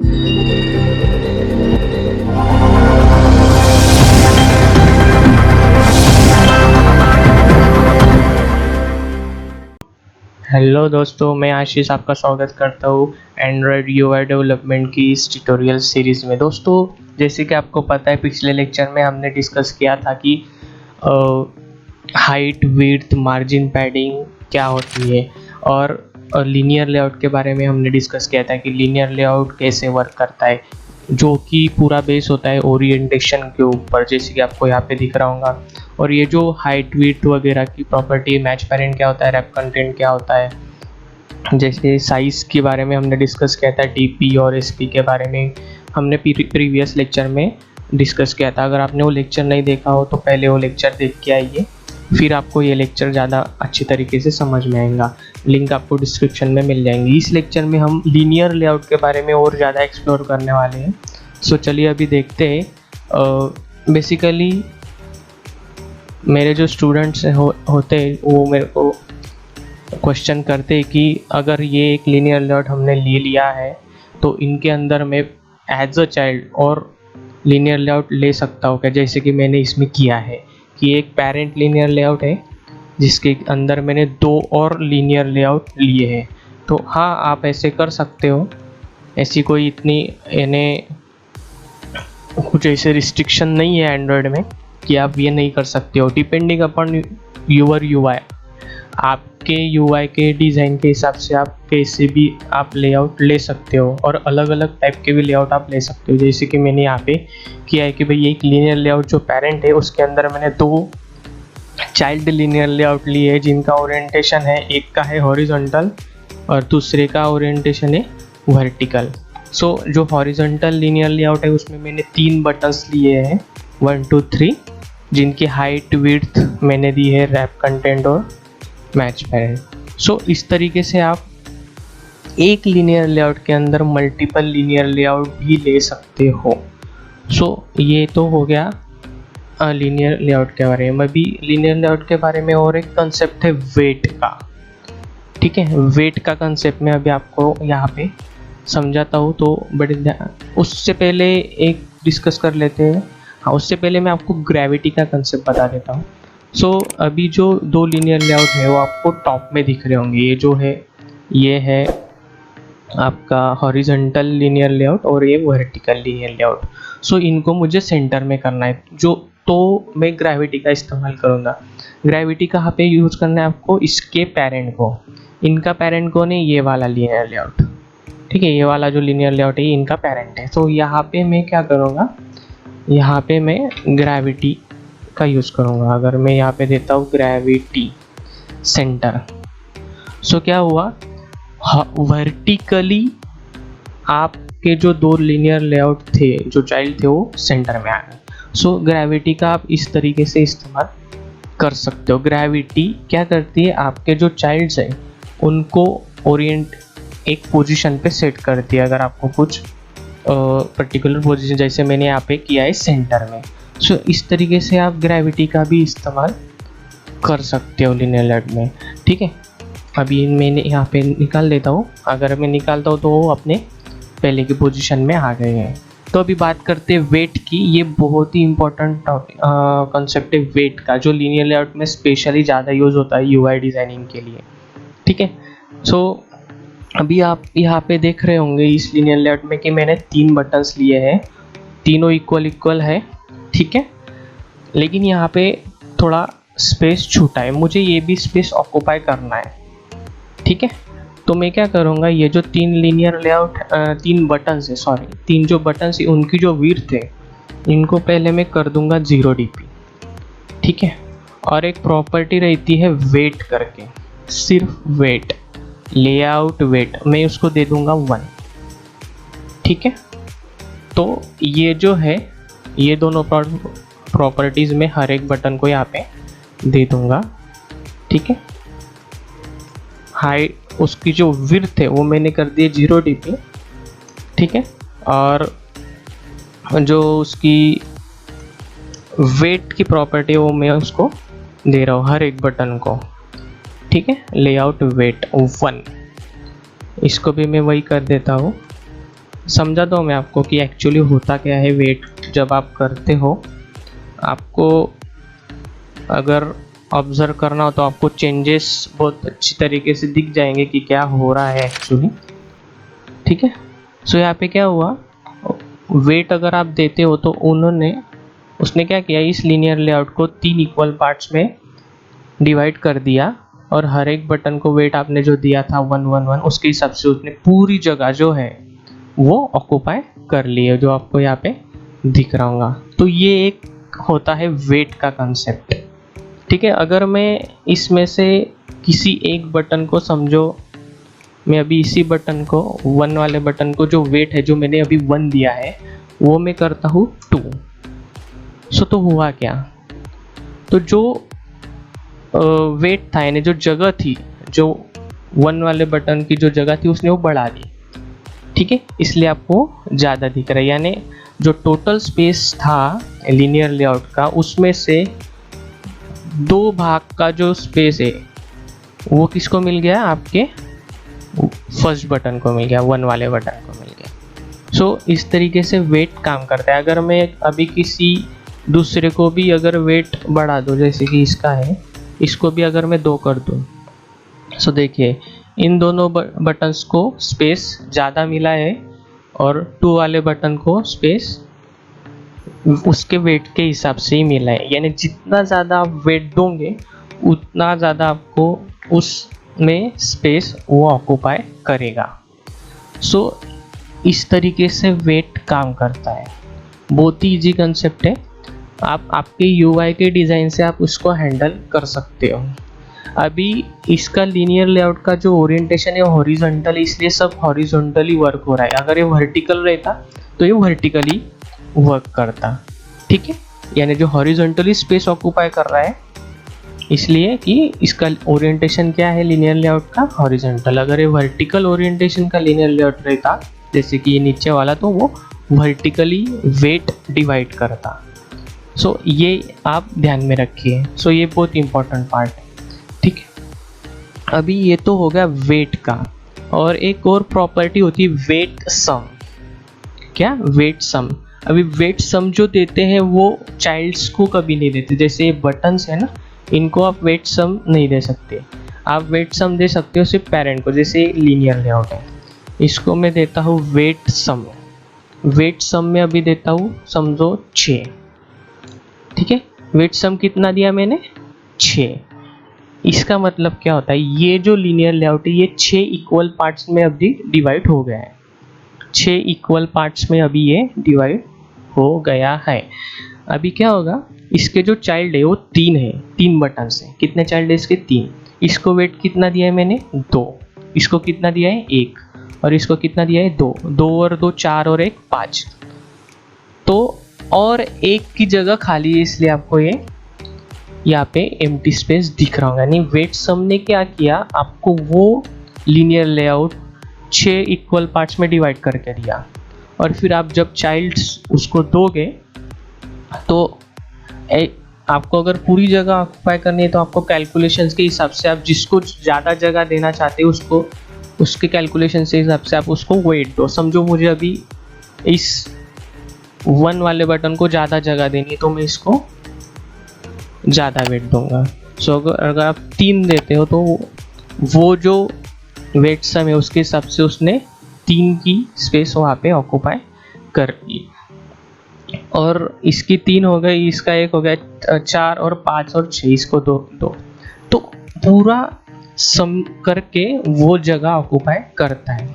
Hello दोस्तों, मैं आशीष आपका स्वागत करता हूँ एंड्रॉयड यूआई डेवलपमेंट की इस ट्यूटोरियल सीरीज़ में। दोस्तों, जैसे कि आपको पता है, पिछले लेक्चर में हमने डिस्कस किया था कि हाइट, विड्थ, मार्जिन पैडिंग क्या होती है, और लीनियर लेआउट के बारे में हमने डिस्कस किया था कि लीनियर लेआउट कैसे वर्क करता है, जो कि पूरा बेस होता है ओरिएंटेशन के ऊपर, जैसे कि आपको यहाँ पे दिख रहा होगा। और ये जो हाइट, विड्थ वगैरह की प्रॉपर्टी, मैच पेरेंट क्या होता है, रैप कंटेंट क्या होता है, जैसे साइज़ के बारे में हमने डिस्कस किया था, टीपी और एसपी के बारे में हमने प्रीवियस लेक्चर में डिस्कस किया था। अगर आपने वो लेक्चर नहीं देखा हो तो पहले वो लेक्चर देख के आइए, फिर आपको ये लेक्चर ज़्यादा अच्छी तरीके से समझ में आएगा। लिंक आपको डिस्क्रिप्शन में मिल जाएंगी। इस लेक्चर में हम लीनियर लेआउट के बारे में और ज़्यादा एक्सप्लोर करने वाले हैं। सो चलिए अभी देखते हैं। बेसिकली मेरे जो स्टूडेंट्स होते हैं वो मेरे को क्वेश्चन करते हैं कि अगर ये एक लीनियर लेआउट हमने ले लिया है तो इनके अंदर मैं एज अ चाइल्ड और लीनियर लेआउट ले सकता हूँ क्या, जैसे कि मैंने इसमें किया है कि एक पेरेंट लीनियर लेआउट है जिसके अंदर मैंने 2 और लीनियर लेआउट लिए हैं। तो हाँ, आप ऐसे कर सकते हो। ऐसी कोई इतनी कुछ ऐसे रिस्ट्रिक्शन नहीं है एंड्रॉयड में कि आप ये नहीं कर सकते हो। डिपेंडिंग अपॉन यूर यूआई, आपके यूआई के डिज़ाइन के हिसाब से आप कैसे भी आप लेआउट ले सकते हो, और अलग अलग टाइप के भी लेआउट आप ले सकते हो। जैसे कि मैंने यहाँ पे किया है कि भाई एक लीनियर लेआउट जो पेरेंट है उसके अंदर मैंने 2 चाइल्ड लीनियर लेआउट लिए है जिनका ओरिएंटेशन है, एक का है हॉरिजॉन्टल और दूसरे का ओरिएंटेशन है वर्टिकल। सो जो हॉरिजॉन्टल लीनियर लेआउट है उसमें मैंने 3 बटन्स लिए हैं, 1 2 3, जिनकी हाइट, विड्थ मैंने दी है रैप कंटेंट और मैच पेरेंट। सो इस तरीके से आप एक लीनियर लेआउट के अंदर मल्टीपल लीनियर लेआउट भी ले सकते हो। सो ये तो हो गया लीनियर लेआउट के बारे में। अभी लीनियर लेआउट के बारे में और एक कंसेप्ट है वेट का। ठीक है, वेट का कंसेप्ट मैं अभी आपको यहाँ पे समझाता हूँ, तो बड़े उससे पहले एक डिस्कस कर लेते हैं। हाँ, उससे पहले मैं आपको ग्रेविटी का कंसेप्ट बता देता हूँ। सो अभी जो 2 लीनियर लेआउट है वो आपको टॉप में दिख रहे होंगे। ये जो है, ये है आपका हॉरिजॉन्टल लीनियर लेआउट और ये वर्टिकल लीनियर लेआउट। सो इनको मुझे सेंटर में करना है, तो मैं ग्रेविटी का इस्तेमाल करूँगा। ग्रेविटी कहाँ पे यूज़ करना है आपको? इसके पेरेंट को। इनका पेरेंट कौन है? ये वाला लीनियर लेआउट। ठीक है, ये वाला जो लीनियर लेआउट है ये इनका पेरेंट है। तो यहाँ पे मैं क्या करूँगा, यहाँ पे मैं ग्रेविटी का यूज़ करूँगा। अगर मैं यहाँ पे देता हूँ ग्रेविटी सेंटर, सो क्या हुआ, वर्टिकली आपके जो 2 लीनियर लेआउट थे, जो चाइल्ड थे, वो सेंटर में आ गए। सो ग्रेविटी का आप इस तरीके से इस्तेमाल कर सकते हो। ग्रेविटी क्या करती है, आपके जो चाइल्ड्स हैं उनको ओरिएंट एक पोजीशन पे सेट करती है। अगर आपको कुछ पर्टिकुलर पोजीशन, जैसे मैंने यहाँ पे किया है सेंटर में, सो इस तरीके से आप ग्रेविटी का भी इस्तेमाल कर सकते हो लीनियर लेआउट में। ठीक है, अभी मैंने यहाँ पे निकाल देता हूँ। अगर मैं निकालता हूँ तो वो अपने पहले की पोजीशन में आ गए हैं। तो अभी बात करते हैं वेट की। ये बहुत ही इंपॉर्टेंट कंसेप्ट है वेट का, जो लीनियर लेआउट में स्पेशली ज़्यादा यूज़ होता है यूआई डिज़ाइनिंग के लिए। ठीक है, सो अभी आप यहाँ पे देख रहे होंगे इस लीनियर लेआउट में कि मैंने 3 बटन्स लिए हैं, तीनों इक्वल है। ठीक है, लेकिन यहाँ पे थोड़ा स्पेस छूटा है, मुझे ये भी स्पेस ऑक्यूपाई करना है। ठीक है, तो मैं क्या करूँगा, ये जो 3 लीनियर लेआउट 3 बटन्स है, सॉरी 3 जो बटन्स है उनकी जो विड्थ है, इनको पहले मैं कर दूंगा 0 dp। ठीक है, और एक प्रॉपर्टी रहती है वेट करके, सिर्फ वेट, लेआउट वेट, मैं उसको दे दूंगा 1। ठीक है, तो ये जो है, ये दोनों प्रॉपर्टीज़ में हर एक बटन को यहाँ पे दे दूंगा। ठीक है, हाइट, उसकी जो विड्थ है वो मैंने कर दी 0 dp। ठीक है, और जो उसकी वेट की प्रॉपर्टी है वो मैं उसको दे रहा हूँ हर एक बटन को। ठीक है, लेआउट वेट 1, इसको भी मैं वही कर देता हूँ समझाता हूँ मैं आपको कि एक्चुअली होता क्या है। वेट जब आप करते हो, आपको अगर ऑब्ज़र्व करना हो तो आपको चेंजेस बहुत अच्छी तरीके से दिख जाएंगे कि क्या हो रहा है एक्चुअली। ठीक है, सो यहाँ पे क्या हुआ, वेट अगर आप देते हो तो उसने क्या किया, इस लीनियर लेआउट को 3 इक्वल पार्ट्स में डिवाइड कर दिया और हर एक बटन को वेट आपने जो दिया था 1 1 1 उसके हिसाब से उसने पूरी जगह जो है वो ऑक्यूपाई कर ली है, जो आपको यहाँ पे दिख रहा होगा। तो ये एक होता है वेट का कंसेप्ट। ठीक है, अगर मैं इसमें से किसी एक बटन को समझो, मैं अभी इसी बटन को 1 वाले बटन को जो वेट है जो मैंने अभी 1 दिया है वो मैं करता हूँ 2। सो तो हुआ क्या, तो जो वेट था यानी जो जगह थी, जो 1 वाले बटन की जो जगह थी उसने वो बढ़ा दी। ठीक है, इसलिए आपको ज़्यादा दिख रहा है, यानी जो टोटल स्पेस था लीनियर लेआउट का उसमें से 2 भाग का जो स्पेस है वो किसको मिल गया, आपके फर्स्ट बटन को मिल गया, 1 वाले बटन को मिल गया। सो इस तरीके से वेट काम करता है। अगर मैं अभी किसी दूसरे को भी अगर वेट बढ़ा दूँ, जैसे कि इसका है, इसको भी अगर मैं 2 कर दूँ, सो देखिए इन दोनों बटन्स को स्पेस ज़्यादा मिला है और 2 वाले बटन को स्पेस उसके वेट के हिसाब से ही मिला है, यानी जितना ज़्यादा आप वेट दोगे उतना ज़्यादा आपको उसमें स्पेस वो ऑक्यूपाई करेगा। सो इस तरीके से वेट काम करता है। बहुत ही ईजी कंसेप्ट है, आप आपके यूआई के डिज़ाइन से आप उसको हैंडल कर सकते हो। अभी इसका लीनियर लेआउट का जो ओरिएंटेशन है हॉरिजॉन्टल, इसलिए सब हॉरिजॉन्टली वर्क हो रहा है। अगर ये वर्टिकल रहता तो ये वर्टिकली वर्क करता। ठीक है, यानी जो हॉरिजॉन्टली स्पेस ऑक्यूपाई कर रहा है इसलिए कि इसका ओरिएंटेशन क्या है लीनियर लेआउट का, हॉरिजॉन्टल। अगर ये वर्टिकल ओरिएंटेशन का लीनियर लेआउट रहता जैसे कि ये नीचे वाला, तो वो वर्टिकली वेट डिवाइड करता। सो ये आप ध्यान में रखिए। सो ये बहुत इंपॉर्टेंट पार्ट है। ठीक है, अभी ये तो हो गया वेट का, और एक और प्रॉपर्टी होती है वेट सम। क्या, वेट सम। अभी वेट सम जो देते हैं वो चाइल्ड्स को कभी नहीं देते। जैसे ये बटन्स है ना, इनको आप वेट सम नहीं दे सकते। आप वेट सम दे सकते हो सिर्फ पेरेंट को। जैसे लीनियर लेआउट है, इसको मैं देता हूँ वेट सम। वेट सम में अभी देता हूँ समझो 6। ठीक है, वेट सम कितना दिया मैंने, 6। इसका मतलब क्या होता है, ये जो लीनियर लेआउट है ये 6 इक्वल पार्ट्स में अभी डिवाइड हो गया है। 6 इक्वल पार्ट्स में अभी ये डिवाइड हो गया है। अभी क्या होगा, इसके जो चाइल्ड है वो 3 है, 3 बटन है। कितने चाइल्ड है इसके, 3। इसको वेट कितना दिया है मैंने, 2। इसको कितना दिया है, 1। और इसको कितना दिया है, 2। 2 और 2 4 और 1 5। तो और 1 की जगह खाली है, इसलिए आपको ये यहाँ पे एम्प्टी स्पेस दिख रहा होगा। यानी वेट सम ने क्या किया, आपको वो लीनियर लेआउट 6 इक्वल पार्ट्स में डिवाइड करके दिया। और फिर आप जब चाइल्ड्स उसको दोगे तो आपको अगर पूरी जगह ऑक्यूपाई करनी है तो आपको कैलकुलेशंस के हिसाब से आप जिसको ज़्यादा जगह देना चाहते हो उसको उसके कैलकुलेशन के हिसाब से आप उसको वेट दो। समझो मुझे अभी इस 1 वाले बटन को ज़्यादा जगह देनी है तो मैं इसको ज़्यादा वेट दूंगा। सो अगर आप 3 देते हो तो वो जो वेट सम है उसके हिसाब से उसने 3 की स्पेस वहाँ पे ऑक्यूपाई कर ली। और इसकी 3 हो गई, इसका 1 हो गया, 4 और 5 और 6, इसको 2 2। तो पूरा सम करके वो जगह ऑक्यूपाई करता है।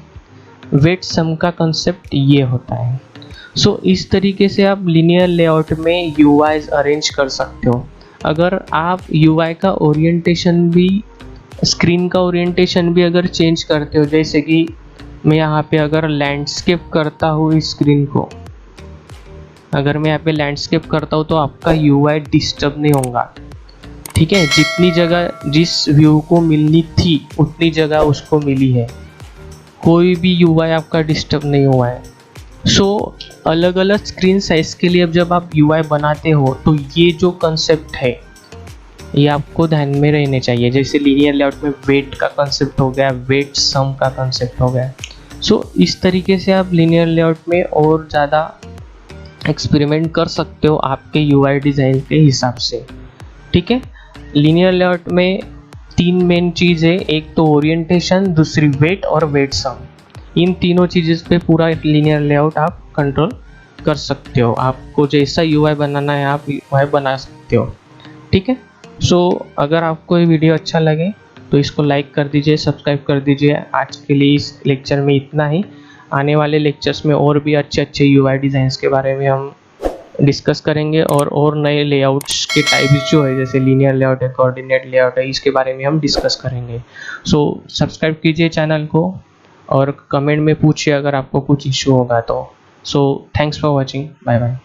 वेट सम का कंसेप्ट ये होता है। सो इस तरीके से आप लीनियर लेआउट में यूआईज अरेंज कर सकते हो। अगर आप यूआई का ओरिएंटेशन भी, स्क्रीन का ओरिएंटेशन भी अगर चेंज करते हो, जैसे कि मैं यहाँ पे अगर लैंडस्केप करता हूँ इस स्क्रीन को, अगर मैं यहाँ पे लैंडस्केप करता हूँ तो आपका यूआई डिस्टर्ब नहीं होगा। ठीक है, जितनी जगह जिस व्यू को मिलनी थी उतनी जगह उसको मिली है, कोई भी यूआई आपका डिस्टर्ब नहीं हुआ है। सो अलग अलग स्क्रीन साइज के लिए अब जब आप यूआई बनाते हो तो ये जो कंसेप्ट है ये आपको ध्यान में रहने चाहिए। जैसे लीनियर लेआउट में वेट का कंसेप्ट हो गया, वेट सम का कंसेप्ट हो गया। सो इस तरीके से आप लीनियर लेआउट में और ज़्यादा एक्सपेरिमेंट कर सकते हो आपके यूआई डिज़ाइन के हिसाब से, ठीक है। लीनियर लेआउट में 3 मेन चीज़ है, एक तो ओरिएंटेशन, दूसरी वेट और वेट सम। इन तीनों चीज़ पे पूरा लीनियर लेआउट आप कंट्रोल कर सकते हो। आपको जैसा यूआई बनाना है आप यूआई बना सकते हो, ठीक है। सो अगर आपको ये वीडियो अच्छा लगे तो इसको लाइक कर दीजिए, सब्सक्राइब कर दीजिए। आज के लिए इस लेक्चर में इतना ही। आने वाले लेक्चर्स में और भी अच्छे अच्छे यूआई डिज़ाइंस के बारे में हम डिस्कस करेंगे और नए लेआउट्स के टाइप्स जो है, जैसे लीनियर लेआउट है, कोऑर्डिनेट लेआउट है, इसके बारे में हम डिस्कस करेंगे। सो सब्सक्राइब कीजिए चैनल को और कमेंट में पूछिए अगर आपको कुछ इशू होगा तो। So thanks for watching, bye bye.